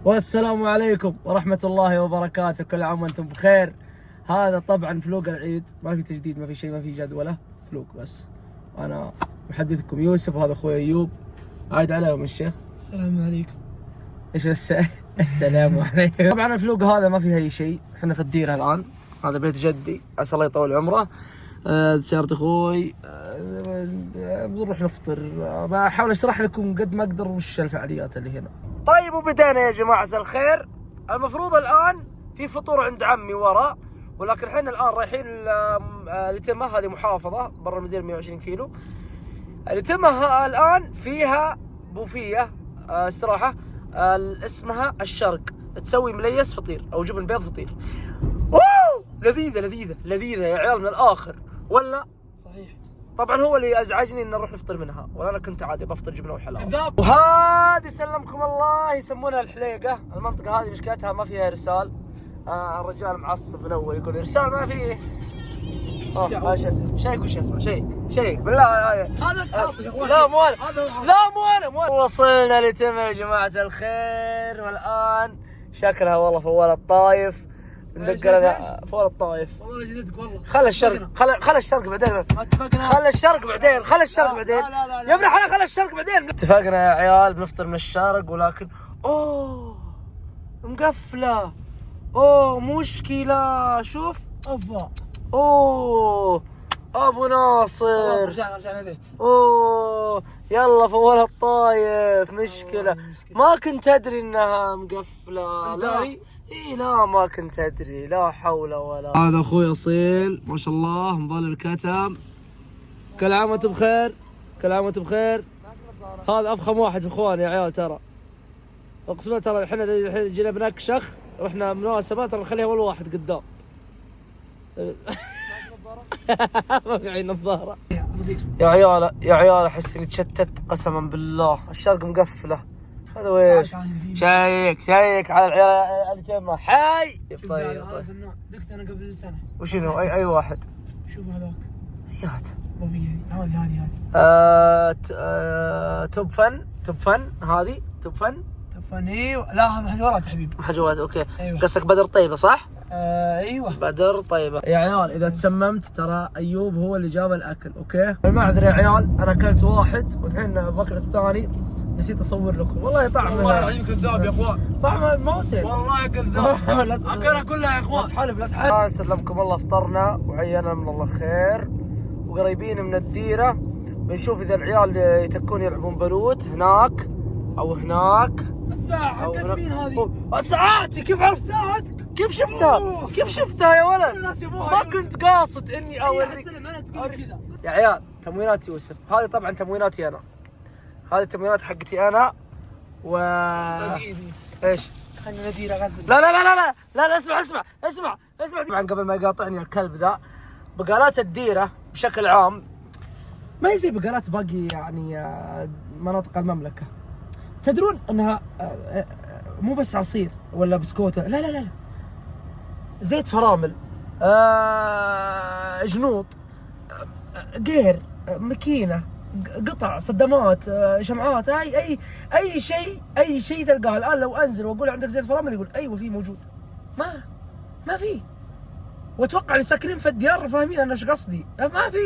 والسلام عليكم ورحمة الله وبركاته، كل عام وانتم بخير. هذا طبعا فلوق العيد، ما في تجديد، ما في شيء، ما في جدولة، فلوق بس. أنا محدثكم يوسف وهذا أخوي أيوب. عايد عليهم الشيخ. السلام عليكم. إيش السلام عليكم. طبعا الفلوق هذا ما فيه أي شيء، إحنا في الديرة الآن، هذا بيت جدي عسى الله يطول عمره. سيارة أخوي. بنروح نفطر. بحاول أشرح لكم قد ما أقدر وش الفعاليات اللي هنا. طيب وبدينا يا جماعة الخير. المفروض الآن في فطور عند عمي ورا، ولكن احنا الآن رايحين لتمة، هذه محافظة برا المدينة 120 كيلو. لتمة الآن فيها بوفية استراحة اسمها الشرق، تسوي مليس فطير أو جبن بيض فطير. واو لذيذة لذيذة لذيذة يا عيال من الآخر، ولا؟ صحيح. طبعا هو اللي ازعجني ان نروح نفطر منها، وانا كنت عادي بفطر جبنه وحلاوه. كذاب. وهذه سلمكم الله يسمونها الحليقه. المنطقه هذه مشكلتها ما فيها ارسال. الرجال معصب من اول يقول ارسال ما فيه. شيك وش اسمه شيك بالله. هذا تعاطي يا اخوان. لا مو انا، لا مو انا. وصلنا لتمة يا جماعه الخير، والان شكلها والله فوال الطايف. ندق لنا فول الطايف. والله جديدك والله. خل الشرق بعدين. خل الشرق بعدين. يا ابن الحلال خل الشرق بعدين. اتفقنا يا عيال بنفطر من الشرق، ولكن اوه مقفله. اوه مشكله. شوف اوفا. اوه ابو ناصر. رجعنا البيت. اوه يلا فول الطايف. مشكله ما كنت ادري انها مقفله. لا اي لا ما كنت ادري، لا حول ولا. هذا اخوي اصيل ما شاء الله مظل الكتم. كل عام وانتم بخير، كل عام وانتم بخير. هذا افخم واحد في اخواني يا عيال، ترى اقسم بالله. ترى احنا الحين جينا بنكشخ، رحنا مناسبات ترى نخليها اول واحد قدام. ما في عين نظاره يا عيال. يا عيال احس اني تشتت قسما بالله. الشرق مقفله. هذا ويش؟ شيك على العيال الجماعة. حي. طيب ذقت انا قبل سنه. وشنو؟ اي واحد. شوف هذاك يات بوفيه. هذه توب فن. هذه توب فن. ايوه. لا هذا حجوات حبيبي. حجوات اوكي. أيوة. قصدك بدر طيبه صح؟ ايوه بدر طيبه. يا عيال اذا تسممت ترى ايوب هو اللي جاب الاكل. اوكي المعذره يا عيال، انا اكلت واحد والحين باكل الثاني. نسيت اصور لكم والله طعمه. والله العظيم كذاب يا اخوان. طعمه ما هو زين والله كذاب. اكلها كلها يا اخوان. لا تحلف. سلمكم الله فطرنا وعينا من الله خير، وقريبين من الديره. بنشوف اذا العيال يتكون يلعبون بلوت هناك او هناك. الساعة حقت مين هذه؟ ساعاتي. كيف عرفت؟ ساعتك؟ كيف شفتها؟ كيف شفتها يا ولد؟ ما كنت قاصد اني اوريك. يا عيال تموينات يوسف، هذه طبعا تمويناتي انا. هذه التموينات حقتي انا. و ايش؟ خلينا ندير غزل. لا اسمع. طبعا قبل ما يقاطعني الكلب ذا، بقالات الديره بشكل عام ما هي زي بقالات باقي يعني مناطق المملكه. تدرون انها مو بس عصير ولا بسكوت، لا زيت فرامل، جنوط، قير، ماكينه، قطع، صدمات، شمعات، اي شيء تلقاه. الان لو انزل واقول عندك زيت فرامل يقول ايوه في موجود. ما في. واتوقع اللي ساكنين في الديار فاهمين انا ايش قصدي.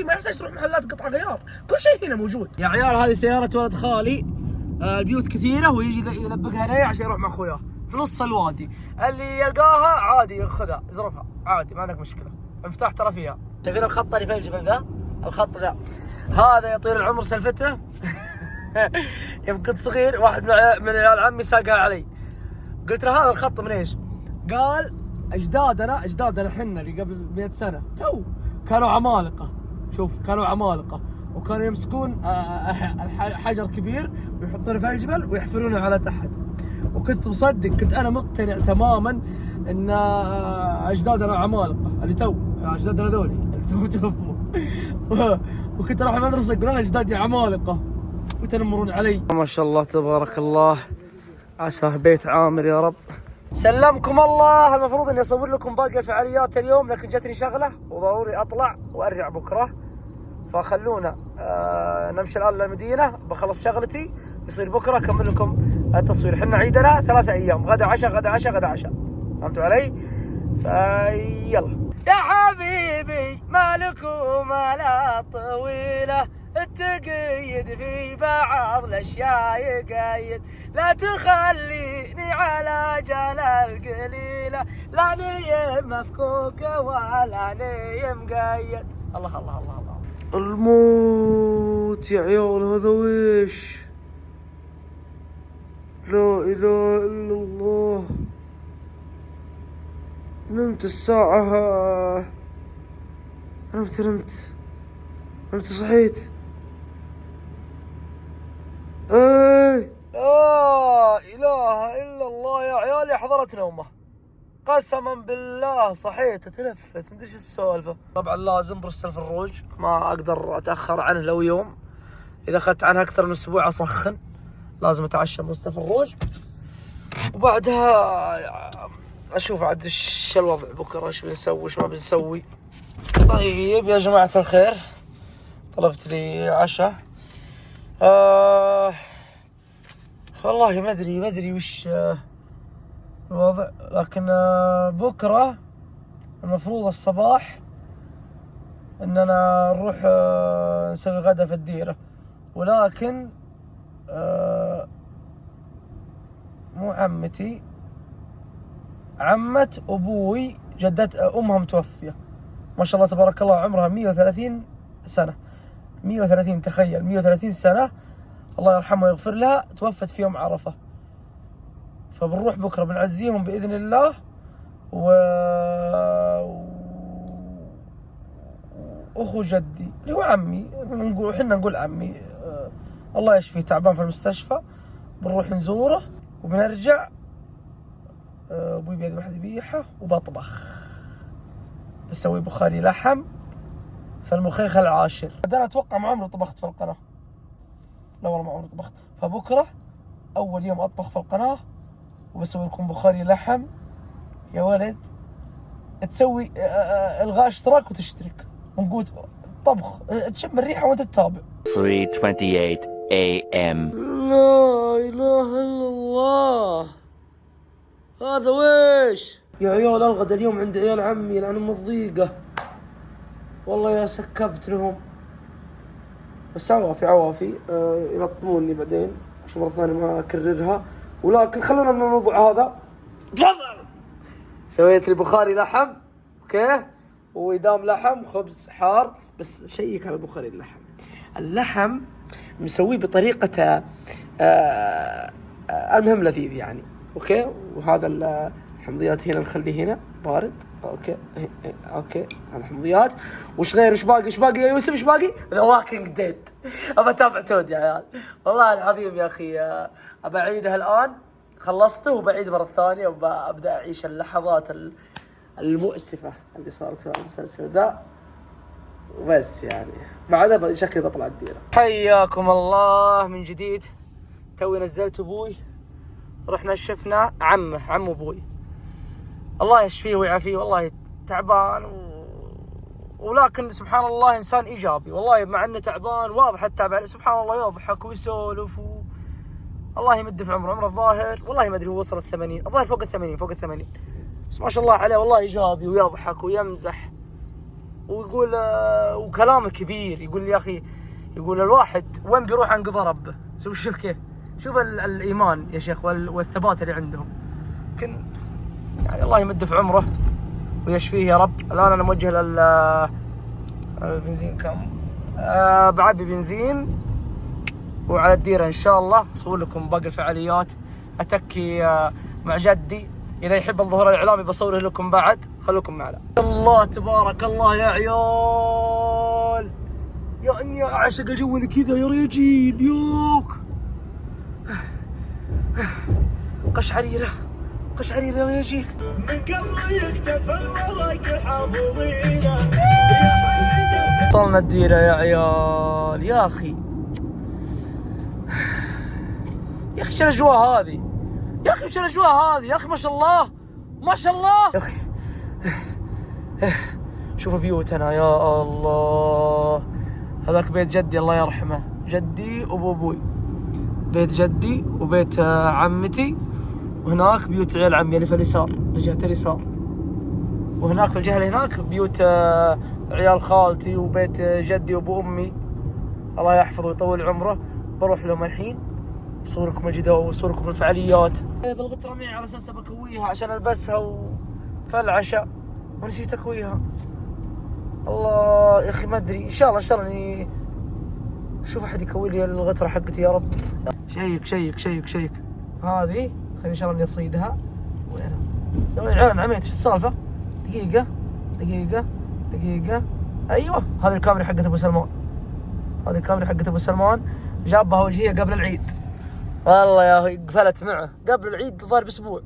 ما يحتاج تروح محلات قطع غيار، كل شيء هنا موجود. يا عيال هذه سياره ولد خالي. البيوت كثيره ويجي يلبقها لي عشان يروح مع اخوياه في نص الوادي. اللي يلقاها عادي ياخذها يزرفها عادي، ما عندك مشكله. المفتاح ترى فيها. شايفين الخط اللي في الجبل ذا؟ الخط ذا هذا يا طويل العمر سلفته. يوم كنت صغير واحد من عيال عمي ساقها علي، قلت له هذا الخط من ايش؟ قال اجدادنا احنا اللي قبل 100 سنه تو كانوا عمالقه. شوف كانوا عمالقه وكانوا يمسكون حجر كبير ويحطونه في الجبل ويحفرونه على تحت. وكنت مصدق، كنت انا مقتنع تماما ان اجدادنا عمالقه اللي تو اجدادنا ذولي اللي توفوا. وكنت اروح المدرسه يقولون اجدادي عمالقه ويتنمرون علي. ما شاء الله تبارك الله، عسى بيت عامر يا رب. سلمكم الله. المفروض اني اصور لكم باقي الفعاليات اليوم، لكن جتني شغله وضروري اطلع وارجع بكره، فخلونا نمشي الان للمدينه. بخلص شغلتي يصير بكره اكمل لكم التصوير. حنا عيدنا 3 أيام، غدا عشاء غدا عشاء غدا عشاء، فهمتوا علي؟ فيلا يا حبيبي مالك ومالا طويلة، التقيد في بعض الأشياء يقيد، لا تخليني على جلال قليلة، لا نيم مفكوكة ولا نيم مقيد. الله الله الله الله. الموت يا عيال، هذا ويش؟ لا إله إلا الله. نمت الساعة، نمت صحيت. اي لا اله الا الله يا عيالي، حضرت نومه قسما بالله. صحيت اتلفت، مدري ايش السالفه. طبعا لازم برست الفروج، ما اقدر اتاخر عنه لو يوم، اذا اخذت عنها اكثر من اسبوع اسخن. لازم اتعشى برست الفروج، وبعدها اشوف عاد ايش الوضع بكره، ايش بنسوي ايش ما بنسوي. طيب يا جماعة الخير، طلبت لي عشاء. والله ما ادري وش الوضع، لكن بكره المفروض الصباح اننا نروح نسوي غدا في الديرة، ولكن مو عمتي، عمة ابوي جدة امها متوفية ما شاء الله تبارك الله، عمرها 130 سنة. 130، تخيل 130 سنة، الله يرحمها ويغفر لها، توفت في يوم عرفة. فبنروح بكرة بنعزيهم بإذن الله. أخو جدي اللي هو عمي، حنا نقول عمي، الله يشفيه، تعبان في المستشفى، بنروح نزوره وبنرجع. أبوي بيذبح ذبيحة وبطبخ، بسوي بخاري لحم في المخيخ العاشر. انا اتوقع ما عمري طبخت في القناه، لا والله ما عمري طبخت. فبكره اول يوم اطبخ في القناه، وبسوي لكم بخاري لحم. يا ولد تسوي الغاء اشتراك وتشترك، ونقول طبخ تشم الريحه وانت تتابع. 3:28 AM. لا اله الا الله، هذا ويش يا عيال؟ الغدا اليوم عند عيال عمي لان ام الضيقه، والله يا سكبت لهم، بس عوافي يلطموني بعدين عشان مرة ثانية ما اكررها. ولكن خلونا من الموضوع هذا. تفضل. سويت لي بخاري لحم، اوكي، وإدام لحم، خبز حار. بس شيك على بخاري اللحم مسويه بطريقة المهم لذيذ يعني، اوكي. وهذا الحمضيات هنا نخليه هنا بارد، اوكي هذا حمضيات. وش غير؟ وش باقي يا يوسف؟ وش باقي؟ ذا واكينج ديد. ابى اتابع تود يا عيال، والله العظيم يا اخي. ابى اعيدها الان، خلصته وبعيد مره ثانيه، وابدا اعيش اللحظات المؤسفه اللي صارت في المسلسل ذا. وبس يعني بعدها شكلي بطلع الديره. حياكم الله من جديد. توي نزلت ابوي، رحنا شفنا عم ابوي، الله يشفيه ويعافيه، والله تعبان ولكن سبحان الله انسان ايجابي، والله مع انه تعبان واضح التعب، سبحان الله يضحك ويسولف الله يمد في عمره الظاهر والله ما ادري هو وصل 80، الظاهر فوق ال80 بس ما شاء الله عليه، والله ايجابي ويضحك ويمزح ويقول وكلامه كبير. يقول لي يا اخي، يقول الواحد وين بيروح عن قضاء ربه. شوف كيف، شوف الايمان يا شيخ والثبات اللي عندهم. لكن يعني الله يمد في عمره ويشفيه يا رب. الان انا موجه البنزين كم بعبي بنزين وعلى الديره ان شاء الله. اصور لكم باقي الفعاليات، اتكي مع جدي، اذا يحب الظهور الاعلامي بصوره لكم بعد، خلوكم معنا. الله تبارك الله يا عيال، يا اني اعشق الجو اللي كذا يا رجال. يوك قشعريره يا رجال، من قبل يكتفى الورق حافظينه. وصلنا الديره يا عيال. يا اخي ايش الاجواء هذه يا اخي، يا اخي ما شاء الله يا اخي. شوفوا بيوتنا يا الله. هذاك بيت جدي الله يرحمه، جدي وابو ابوي. بيت جدي وبيت عمتي، وهناك بيوت عيال عمي اللي في اليسار، الجهة اليسار. وهناك في الجهة اللي هناك بيوت عيال خالتي وبيت جدي وابو امي، الله يحفظه ويطول عمره. بروح لهم الحين بصوركم الجديدة وصوركم الفعاليات. بالغترة معي على اساس بكويها عشان البسها في العشاء، ونسيت اكويها. الله يا اخي ما ادري، ان شاء الله اني شوف احد يكوي لي الغترة حقتي يا رب. شيك هذه خليني ان شاء الله اني اصيدها. وينها يا ولد العيال؟ عميت في السالفة. دقيقة ايوه، هذه الكاميرا حقت ابو سلمان. جابها وجهية قبل العيد، والله يا اخي قفلت معه قبل العيد الظاهر باسبوع.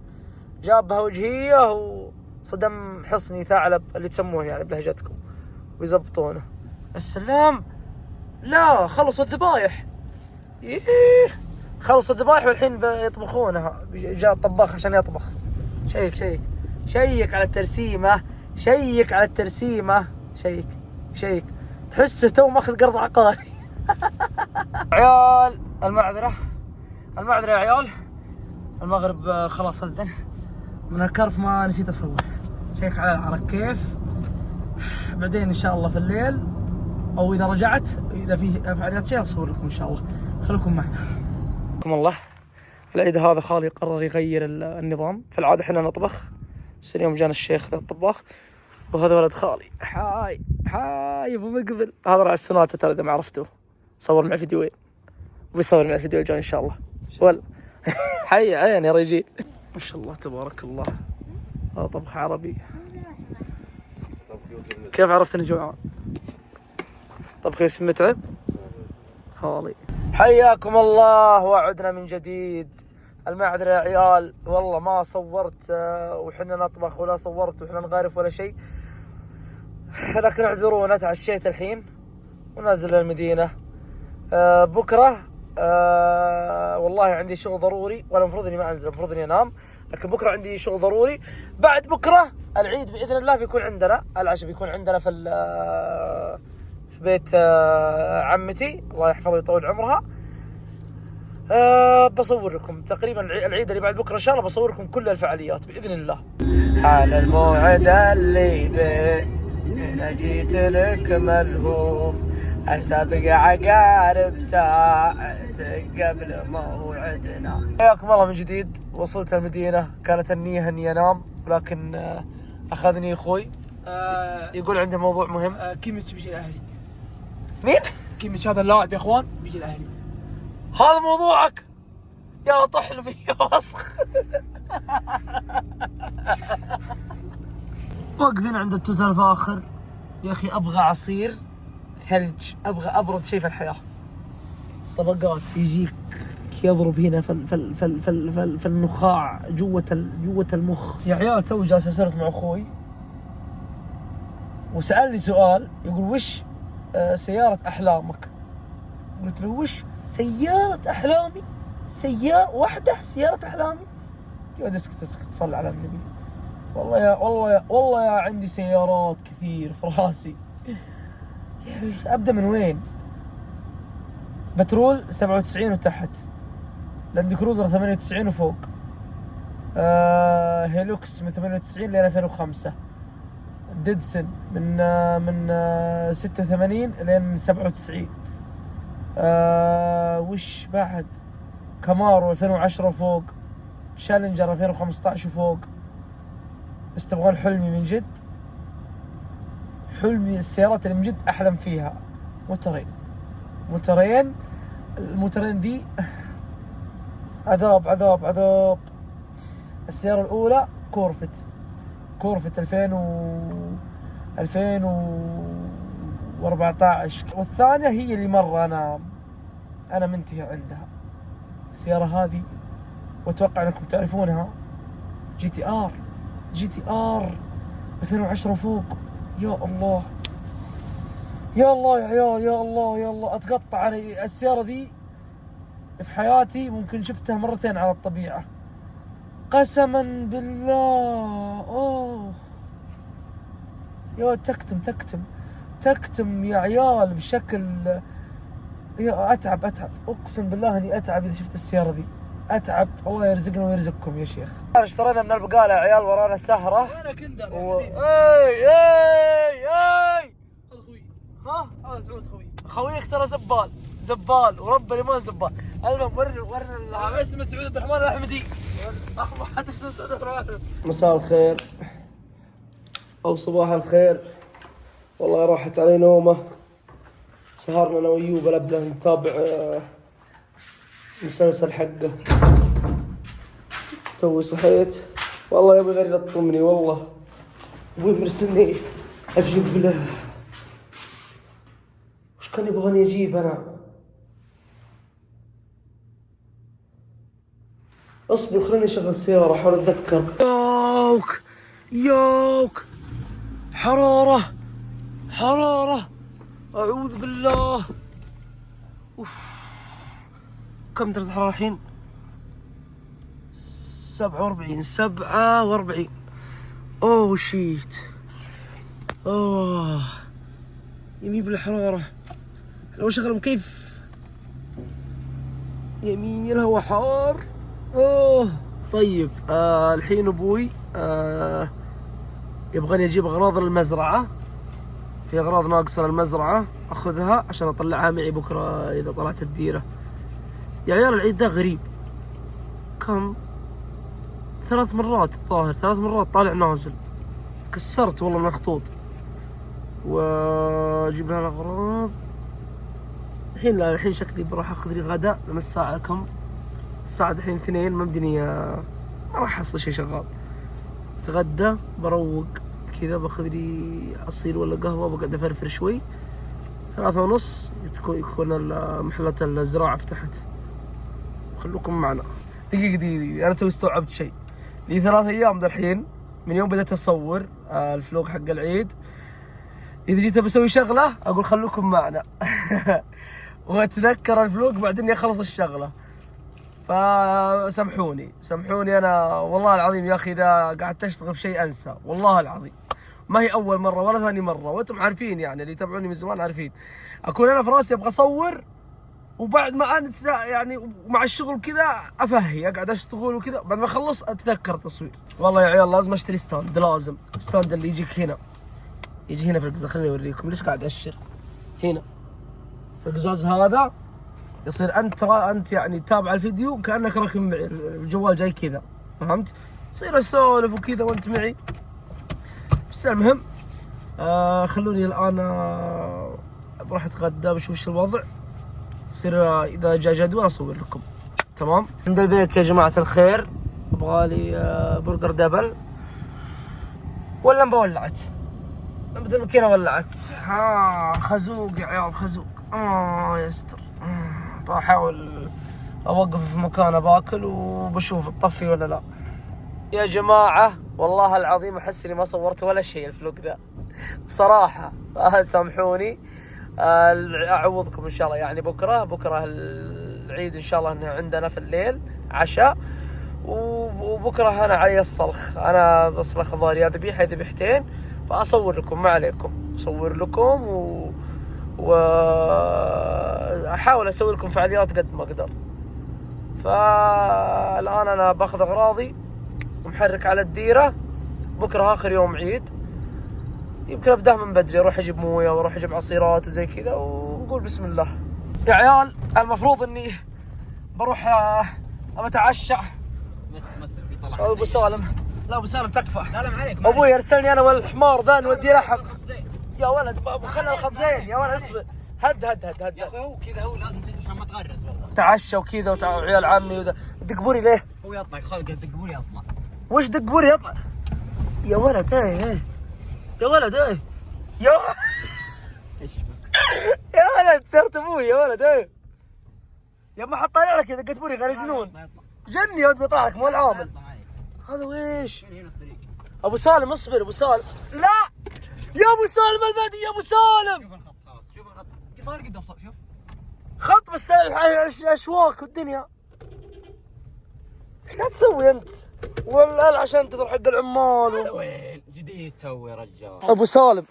جابها وجهية وصدم حصني ثعلب اللي تسموه يعني بلهجتكم، ويزبطونه. السلام. لا خلصوا الذبايح، خلصوا الذبايح والحين بيطبخونها. جاء الطباخ عشان يطبخ. شيك على الترسيمة. شيك تحسه تو ماخذ قرض عقاري. عيال المعذرة يا عيال، المغرب خلاص أذن من الكرف، ما نسيت أصور. شيك على العرق كيف. بعدين إن شاء الله في الليل أو إذا رجعت إذا فيه فعاليات شيء بصور لكم إن شاء الله. خليكم معنا. الله العيد هذا خالي قرر يغير النظام. في العادة احنا نطبخ، بس اليوم جانا الشيخ ذا الطباخ، وهذا ولد خالي حاي ابو مقبل، هذا راعي السوناتا ترى اذا ما عرفتوه، صور معي فيديوين وبيصور معي الفيديو الجاي ان شاء الله. حي عين يا رجال، ما شاء الله تبارك الله. هذا طبخ عربي. كيف عرفت اني جوعان؟ طبخ يوسف متعب خالي. حياكم الله وعدنا من جديد. المعذرة يا عيال، والله ما صورت وحنا نطبخ ولا صورت وحنا نغارف ولا شيء، لكن اعذرونا. تعشيت الحين ونازل للمدينة. بكرة والله عندي شغل ضروري، ولا المفروض اني ما انزل، المفروض اني انام، لكن بكرة عندي شغل ضروري. بعد بكرة العيد بإذن الله بيكون عندنا العشاء، بيكون عندنا في بيت عمتي الله يحفظها ويطول عمرها. بصور لكم تقريبا العيد اللي بعد بكره ان شاء الله، بصور لكم كل الفعاليات باذن الله. حان الموعد اللي انا جيت لك ملهوف، اسابق عقارب ساعتك قبل موعدنا. حياكم الله من جديد. وصلت المدينه، كانت النيه اني انام ولكن اخذني اخوي يقول عنده موضوع مهم. كيميتش بيجي الاهلي. مين؟ كيميتش هذا اللاعب يا اخوان بيجي الاهلي. هذا موضوعك يا طحلبي يا وسخ. واقفين عند التوتال الفاخر. يا اخي ابغى عصير ثلج، ابغى ابرد شيء في الحياه. طبقات يجيك يضرب هنا في النخاع جوه المخ. يا عيال تو جالس اسولف مع اخوي وسالني سؤال، يقول وش سياره احلامك؟ قلت له وش سيارة أحلامي؟ سيارة واحدة سيارة أحلامي؟ يا اسكت صل على النبي. والله يا عندي سيارات كثير في راسي. أبدأ من وين؟ بترول 97 وتحت، لاند كروزر 98 وفوق، هيلوكس من 98 ل 2005، ديدسن من 86 لين 97، وش بعد؟ كامارو 2010 وفوق، شالنجر 2015 وفوق. بس تبغون حلمي من جد؟ حلمي السيارات اللي من جد احلم فيها موترين. الموترين دي عذاب. السيارة الأولى كورفت 2014، والثانية هي اللي مرة أنا منتهي عندها. السيارة هذه وأتوقع أنكم تعرفونها، جي تي آر 2010 وفوق. يا الله يا عيال، يا الله أتقطع. أنا السيارة ذي في حياتي ممكن شفتها مرتين على الطبيعة، قسما بالله. يا تكتم يا عيال بشكل يا اتعب اقسم بالله اني اتعب اذا شفت السياره ذي، اتعب. الله يرزقنا ويرزقكم يا شيخ. اشترينا من البقاله يا عيال، ورانا سهره. انا كندر اي هذا خوي. ها هذا سعود خوي. خويك ترى زبال وربني ما زبال. المهم ورنا اسمه سعود عبد الرحمن الاحمدي. حتى اسمه سعود عبد الرحمن. مساء الخير او صباح الخير. والله راحت علي نومه، سهرنا انا وايوب لبنا نتابع مسلسل حقه. توي صحيت والله يا ابوي غير يلطمني، والله ابوي مرسلني اجيب له. وش كان يبغاني اجيب انا؟ اصبر خليني اشغل السيارة احاول اتذكر. يوك حرارة اعوذ بالله. اوف كم درجة الحرارة الحين؟ 47. اوه شيت. يمين بالحرارة. لو شغل مكيف يمين الهواء حار. طيب الحين ابوي يبغاني اجيب اغراض المزرعة. في اغراض ناقصة للمزرعة اخذها عشان اطلعها معي بكرة اذا طلعت الديرة. يا عيال العيد ده غريب، كم 3 مرات الظاهر، 3 مرات طالع نازل. كسرت والله من الخطوط. واجيب لها الاغراض الحين شكلي بروح اخذ لي غداء، لان الساعة كم؟ الساعة الحين 2، ما مدني ما راح احصل شيء شغال. اتغدى بروق كذا، باخذ لي عصير ولا قهوة، بقعد افرفر شوي. 3:30 يكون محلات الزراعة فتحت. خلوكم معنا. دقيقة انا توي استوعبت شيء. لي 3 ايام ذا الحين من يوم بدأت اصور الفلوق حق العيد، اذا جيت بسوي شغلة اقول خلوكم معنا واتذكر الفلوق بعدين اخلص الشغلة. فسامحوني انا والله العظيم يا اخي، اذا قعدت اشتغل في شيء انسى، والله العظيم. ما هي اول مرة ولا ثاني مرة، وانتم عارفين يعني اللي يتابعوني من زمان عارفين. اكون انا في راسي ابغى اصور، وبعد ما انت يعني مع الشغل كذا افهي اقعد اشتغل وكذا، بعد ما اخلص اتذكر تصوير. والله يا عيال لازم اشتري ستاند، لازم ستاند اللي يجيك هنا، يجي هنا في القزاز. خليني اوريكم ليش قاعد اشر هنا في القزاز هذا. يصير انت يعني تتابع الفيديو كانك راكب معي، الجوال جاي كذا، فهمت؟ يصير اسولف وكذا وانت معي. بس المهم خلوني الان بروح اتغدى بشوف ايش الوضع. يصير اذا جاء جدول اصور لكم. تمام. عند البيك يا جماعة الخير ابغالي برجر دبل ولا مبولعت؟ مثل الماكينة ولعت. خزوق يا عيال خزوق. يستر. بحاول اوقف في مكان باكل وبشوف تطفي ولا لا. يا جماعة والله العظيم احس اني ما صورت ولا شيء الفلوق ده بصراحة. سامحوني. اعوضكم ان شاء الله. يعني بكره العيد ان شاء الله انه عندنا في الليل عشاء، وبكره انا علي الصلخ، انا بصلخ ظهري ذبيحه ذبيحتين، فاصور لكم ما عليكم، اصور لكم واحاول اسوي لكم فعاليات قد ما اقدر. فالان انا باخذ اغراضي ومحرك على الديره. بكره اخر يوم عيد، يمكن ابداه من بدري، اروح اجيب مويه واروح اجيب عصيرات وزي كذا ونقول بسم الله. يا عيال المفروض اني بروح اتعشى. بس بيطلع ابو سالم. لا ابو سالم تكفى. لا ما عليك. ابوي ارسلني انا والحمار ذا نودي لحم. يا ولد خلنا الخط زين يا ولد. اصبر. هد يا اخوي هو كذا، هو لازم تجلس عشان ما تغرز والله. تعشى وكذا وعيال عمي وذا. دقبوري ليه؟ هو يطلع خلق دقبوري يطلع. وش دقبوري يطلع؟ يا ولد يا ولد يا ولد صرت ابوي يا ولد يا ما حط طالع لك دقت بوري غير جنون. جني يا ولد بيطلع لك مو العامل هذا. ويش ابو سالم؟ اصبر ابو سالم. لا يا ابو سالم البادي يا ابو سالم. شوف الخط خلاص، شوف الخط صار قدام صار. شوف خط بس الاشواك والدنيا. ايش قاعد تسوي انت؟ ولا عشان تروح حق العمال وين جديد تو يا رجال. ابو سالم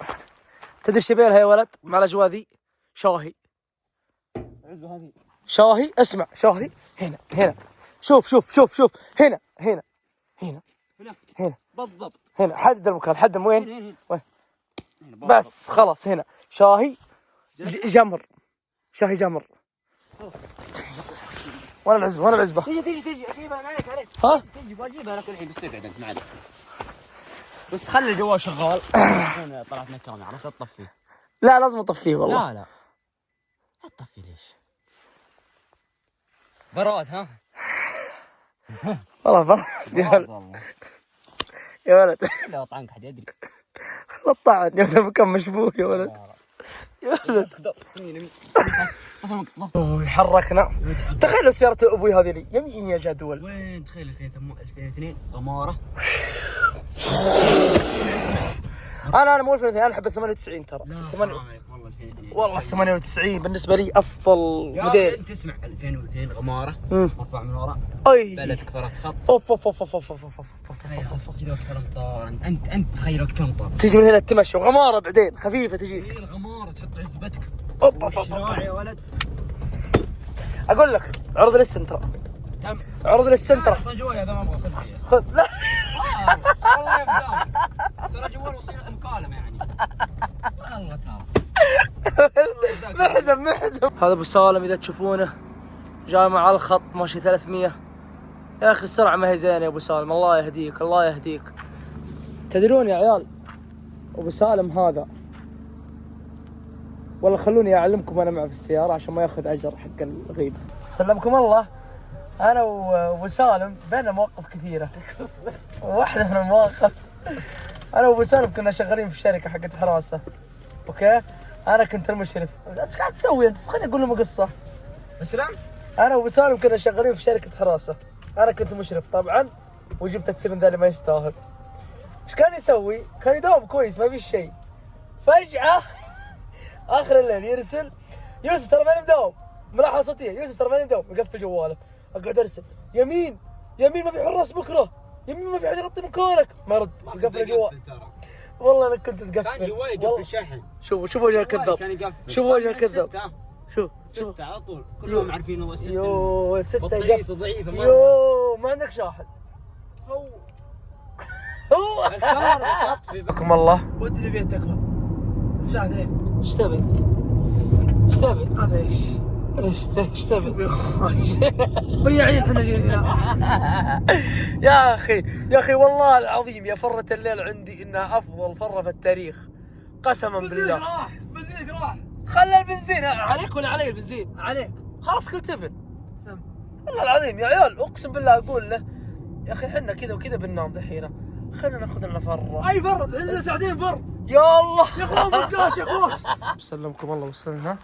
تدري ايش يبيلها يا ولد مع الاجواء ذي؟ شاهي. العزبة هذه. شاهي اسمع شاهي هنا شوف هنا هنا بالضبط. هنا حدد المكان حدد وين هنا وين هنا بس خلاص هنا شاهي جمر شاهي جمر وانا العزبة تيجي اجيبها انا عليك ها تيجي بجيبها لك الحين بس اقعد انت معنا. بس خلي الجوال شغال. الحين طلعت لنا كاميرا عرفت تطفيه. لا لازم اطفيه والله. لا تطفي ليش؟ براد ها؟ والله براد والله. يا ولد لا طعنك حد يدري. خلط طعن يا ولد المكان مشبوه يا ولد يا ولد. اوه حركنا. تخيل لو سيارة ابوي هذه لي يمين يا جدول. وين تخيل 2002 غمارة. انا مو 2002 انا احب ال 98 ترى. والله 98 بالنسبة لي افضل موديل. انت تسمع 2002 غمارة مرفوع من وراء. اي بلد كثرت خط. اوف كذا اكثر مطار. انت تخيل اكثر مطار. تجي من هنا تمشي وغمارة بعدين خفيفة تجيك. هي الغمارة تحط عزبتك. اوب يا ولد. اقول لك عرض للسنترا. تم. عرض للسنترا. اصلا جوالي هذا ما ابغى خذ فيه. خذ لا والله يفداك. ترى جوال وصيلة مكالمة يعني. والله ترى. محزم هذا ابو سالم اذا تشوفونه جاي مع الخط ماشي 300. يا اخي السرعه ما هي زينه يا ابو سالم. الله يهديك. تدرون يا عيال ابو سالم هذا والله خلوني اعلمكم انا معه في السياره عشان ما ياخذ اجر حق الغيبه. سلمكم الله. انا وابو سالم بيننا مواقف كثيره. واحده من المواقف انا وابو سالم كنا شغالين في شركه حقت حراسه. اوكي انا كنت المشرف. ايش قاعد تسوي انت؟ خليني اقول لهم قصه. اسلام. انا وابو سالم كنا شغالين في شركه حراسه. انا كنت مشرف طبعا وجبت التبن ذا اللي ما يستاهل. ايش كان يسوي؟ كان يداوم كويس ما في شيء. فجاه اخر الليل يرسل يوسف ترى ماني مداوم. ملاحظه صوتيه يوسف ترى ماني مداوم. يقفل جواله. اقعد ارسل يمين ما في حراس بكره. يمين ما في حد يغطي مكانك. ما رد. يقفل الجوال. والله انا كنت تقفل. كان جوالي يقفل شحن. شوف وجه الكذاب. شوف وجه الكذاب. شوف 6 على طول كلهم عارفين هو 6. يو 6 بطاريته ضعيفه مره. يو ما عندك شاحن. هو حكم الله. ودي البيت تكفى. استاذ ليه؟ ايش تبي؟ هذا ايش؟ ايش تبي؟ بياعين احنا جايين يا اخي والله العظيم يا فرة الليل عندي انها افضل فرة في التاريخ قسما بالله. بنزينك راح. خلى البنزين عليك ولا علي البنزين؟ عليك. خلاص كل تبن. سم. والله العظيم يا عيال اقسم بالله اقول له يا اخي احنا كذا وكذا بننام دحين خلينا ناخذ لنا فرة. اي فرد عندنا ساعتين فرد. يا الله يا اخوان بداش يا اخوان. سلمكم الله وصلنا.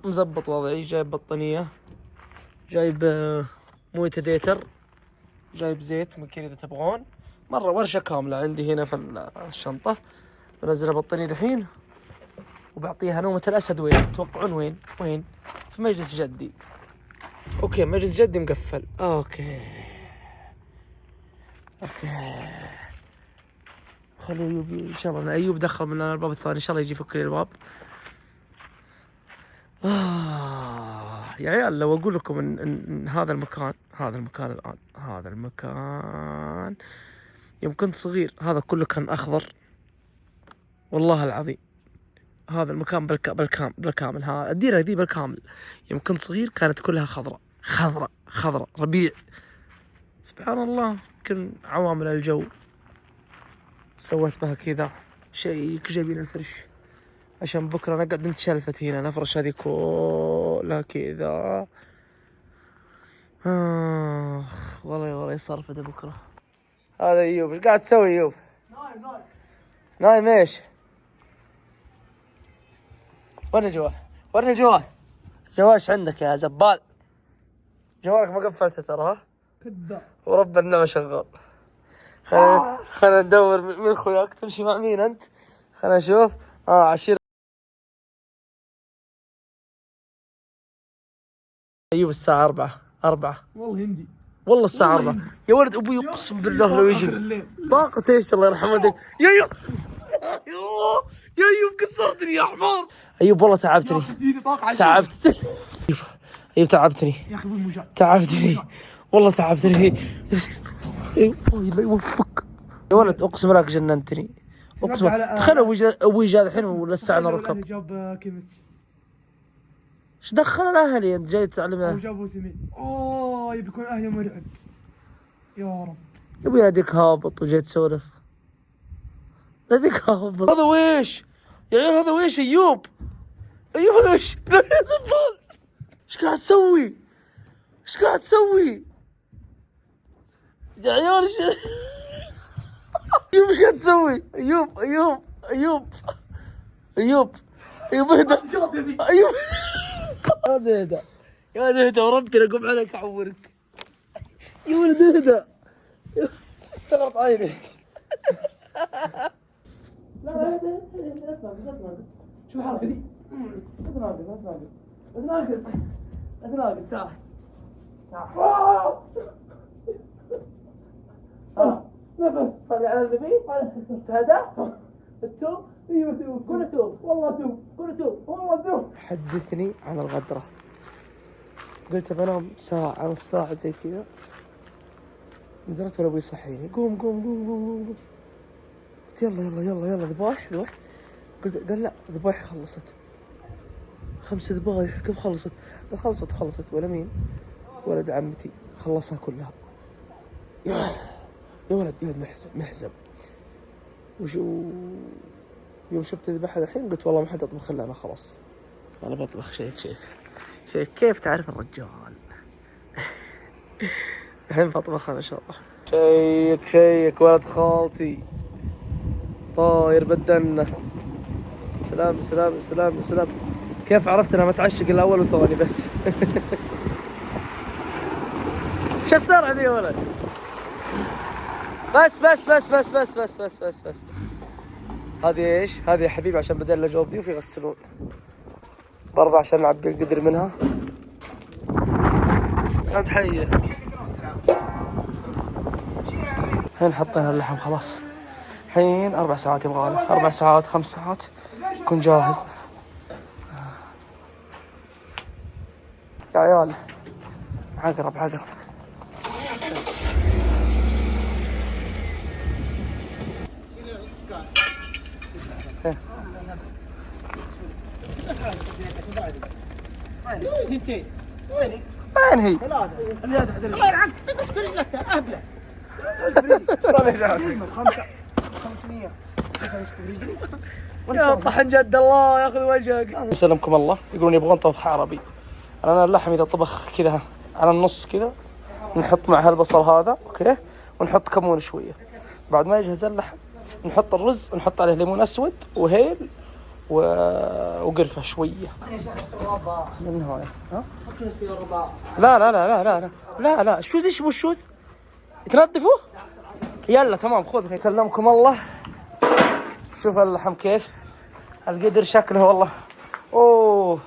مزبط وضعي. جايب بطانية. جايب موتيديتر. جايب زيت من كذا اذا تبغون. مرة ورشة كاملة عندي هنا في الشنطة. بنزل البطانية دحين وبعطيها نومة الأسد. وين تتوقعون وين؟ في مجلس جدي. اوكي مجلس جدي مقفل. اوكي خلي ايوب ان شاء الله. ايوب دخل من الباب الثاني ان شاء الله يجي يفك لي الباب. يا عيال لو اقول لكم ان هذا المكان الان هذا المكان يوم كنت صغير هذا كله كان اخضر. والله العظيم هذا المكان بالكامل. ها الديره دي بالكامل يوم كنت صغير كانت كلها خضراء ربيع. سبحان الله يمكن عوامل الجو سويت بها كذا شيء. جايبين الفرش عشان بكره نقعد نتشلفت هنا نفرش هذه كلها كذا. والله يصرفت بكره. هذا ايوب ايش قاعد تسوي ايوب؟ نايم ايش؟ وين الجوال؟ جوال ايش عندك يا زبال؟ جوالك ما قفلته ترى. ها كذاب. ورب النعمة شغال. خلينا ندور من اخوياك. تمشي مع مين انت؟ خلينا نشوف. عشيرة ايوب الساعة 4. والله هندي. والله الساعة 4 يا ولد ابوي اقسم بالله لو يجي طاقة ايش الله يرحمه. يا ايوب كسرتني يا حمار. ايوب والله تعبتني. تعبت. ايوب تعبتني. يا اخي ابوي مجاهد. تعبتني والله تعبتني. ايوب الله يوفقك يا ولد، اقسم بالله جننتني. اقسم تخيل ابوي جاء الحين ولسعنا ركب. جاب كيميتش. ايش دخل الاهلي انت جاي تعلمنا؟ وجابوا سمين. يبي يكون اهلي مرعب. يا رب. يا ابوي ناديك هابط وجاي تسولف. ناديك هابط. هذا ويش؟ يا عيال هذا ويش ايوب؟ ايوب هذا ويش؟ لا يا زبال. ايش قاعد تسوي؟ ايش قاعد تسوي؟ يا عيال ايش؟ ايوب ايش قاعد تسوي؟ ايوب ايوب ايوب ايوب ايوب اهدى. ايوب هذا اهدى يا ولد اهدى وربي لا اقوم عليك اعورك. يا ولد اهدى. تغلط عينك. لا اهدى لا تناقص. شو الحركه دي؟ لا تناقص تعال. نفس. صلي على النبي. تهدى. التوب. ايوه توب. قول توب. والله توب. قول توب. والله توب. حدثني عن الغدرة. قلت بنام ساعة نص ساعة زي كذا. نزلت ولا ابوي يصحيني. قوم قوم قوم قوم قوم. قلت يلا ذبايح. قلت قال لا ذبايح خلصت. 5 ذبايح كيف خلصت؟ قال خلصت ولا مين؟ ولد عمتي خلصها كلها. يا ولد محزم. يوم شفت ذبحها الحين قلت والله ما حد يطبخ الا انا خلاص. انا بطبخ شيك كيف تعرف الرجال. الحين بطبخ انا ان شاء الله. شيك ولد خالتي طاير بالدنه. سلام. كيف عرفت انا متعشق الاول وثاني بس. شو السرعه دي يا ولد؟ بس. هذه ايش؟ هذه يا حبيبي عشان بدل الجواب دي وفي يغسلون. برضه عشان نعبي القدر منها. تحية. الحين حطينا اللحم خلاص. الحين 4 ساعات يبغى له 4 ساعات 5 ساعات يكون جاهز. يا عيال عقرب. وين هي؟ يا طحن جد الله ياخذ وجهك. يسلمكم الله. يقولون يبغون طبخ عربي. انا اللحم اذا طبخ كذا على النص كذا نحط مع هالبصل هذا اوكي ونحط كمون شويه. بعد ما يجهز اللحم نحط الرز ونحط عليه ليمون اسود وهيل وقرفه شويه من هاي. لا الشوز ايش ابو الشوز؟ تنظفوه؟ يلا تمام خذ. سلمكم الله. شوف اللحم كيف القدر شكله والله. اوه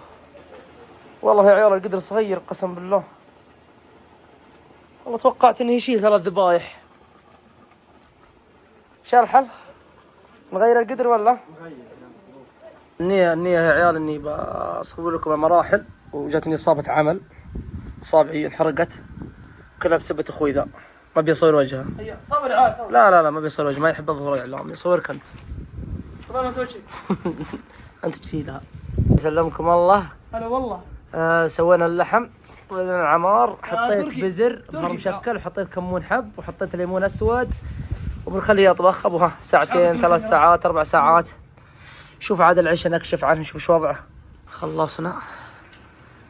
والله يا عيال القدر صغير قسم بالله. والله توقعت انه يشيل 3 ذبايح. شو الحل؟ نغير القدر ولا؟ النية يا عيال اني بصور لكم المراحل. وجاتني اصابة عمل. اصابعي انحرقت كلها بسبة اخوي ذا. ما بيصور وجهه. صور عاد صور. لا ما بيصور وجهه. ما يحب الظهور الاعلامي. يصورك انت. والله ما سويت شيء. انت تشيلها. سلمكم الله. هلا والله. سوينا اللحم والعمار. حطيت تركي. بزر بهر مشكل وحطيت كمون حب وحطيت ليمون اسود وبنخليه يطبخ ابوها 2 3 ساعات 4 ساعات. شوف عاد العشاء نكشف عنه نشوف شو وضعه. خلصنا.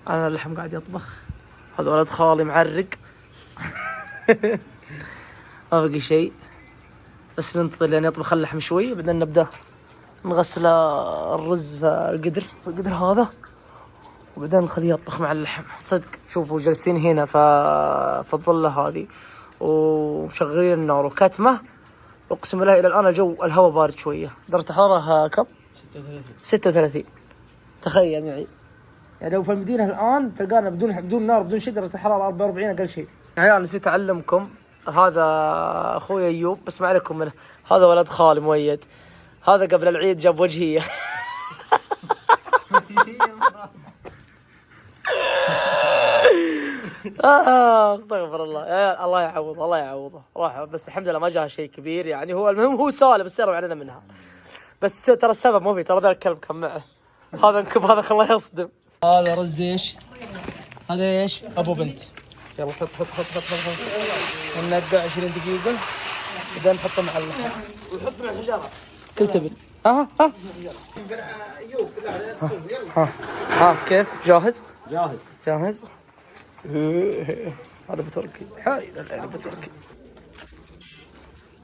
انا اللحم قاعد يطبخ. هذا ولد خالي معرق. ما بقي شيء بس ننتظر لين يطبخ اللحم شوي بعدين نبدا نغسل الرز في القدر هذا وبعدين نخليه يطبخ مع اللحم. صدق شوفوا جالسين هنا في الظله هذه ومشغلين النار وكتمه. اقسم بالله الى الان الهواء بارد شويه. درجه الحراره كم؟ 36. تخيل معي يعني لو في المدينه الان تلقانا بدون نار بدون شيء درجه الحراره 44 اقل شيء. عيال نسيت اعلمكم. هذا اخوي ايوب بس ما عليكم منه. هذا ولد خالي مؤيد. هذا قبل العيد جاب وجهية. استغفر الله يا الله يعوضه الله يعوضه راح، بس الحمد لله ما جاه شيء كبير يعني. هو المهم هو سالم بس يرفع علينا منها، بس ترى السبب مو في، ترى ذا الكلب كان معه. هذا انكب هذا خلاه يصدم. هذا رز ايش؟ هذا ايش؟ ابو بنت. يلا حط حط حط حط حط ندع 20 دقيقة بعدين نحطه مع اللحم ونحط مع الحجارة كل تبن. ها كيف جاهز؟ جاهز. هذا بتركي، هاي العين بتركي.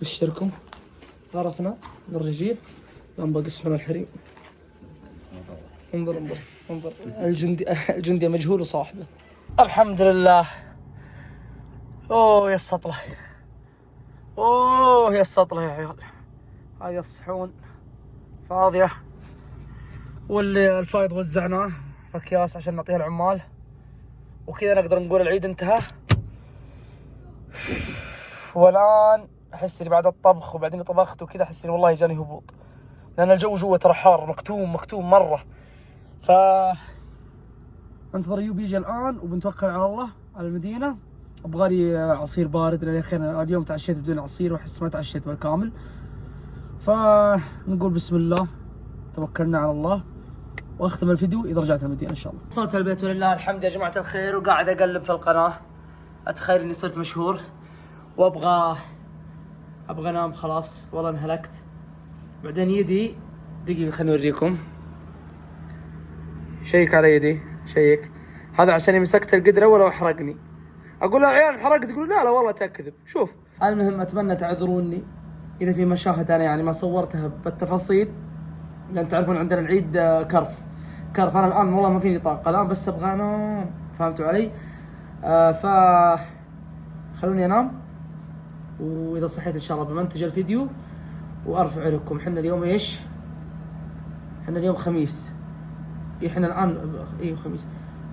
بشركم غرفنا للرجيل الان بقسم الحريم. انظر انظر انظر الجندي مجهول وصاحبه. الحمد لله. اوه يا السطلة، اوه يا السطلة يا عيال. هاي الصحون فاضية واللي الفايض وزعناه في اكياس عشان نعطيها العمال، وكذا نقدر نقول العيد انتهى. والان احس اني بعد الطبخ وبعدين طبخت وكذا احس اني والله جاني هبوط، لان الجو جوا ترى حار مكتوم مرة. ف انتظر ايوب يجي الان وبنتوكل على الله على المدينة. ابغالي عصير بارد لان يا اخي انا اليوم تعشيت بدون عصير واحس ما تعشيت بالكامل. فنقول بسم الله توكلنا على الله واختم الفيديو اذا رجعت المدينة ان شاء الله. وصلت البيت ولله الحمد يا جماعة الخير، وقاعد اقلب في القناة. اتخيل اني صرت مشهور وابغى انام خلاص، والله انهلكت. بعدين يدي دقيقة خليني اوريكم. شيك على يدي، شيك. هذا عشان مسكت القدرة ولا احرقني. اقول له يا عيال انحرقت، يقول لا والله تكذب. شوف المهم اتمنى تعذروني اذا في مشاهد انا يعني ما صورتها بالتفاصيل، لان تعرفون عندنا العيد كرف. انا الان والله ما فيني طاقة الان، بس ابغى انام، فهمتوا علي؟ ف خلوني انام، واذا صحيت ان شاء الله بمنتج الفيديو وارفع لكم. احنا اليوم ايش؟ احنا اليوم خميس. احنا الان ايوه خميس.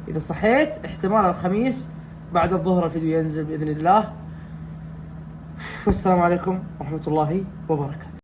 اذا صحيت احتمال الخميس بعد الظهر الفيديو ينزل باذن الله. والسلام عليكم ورحمة الله وبركاته.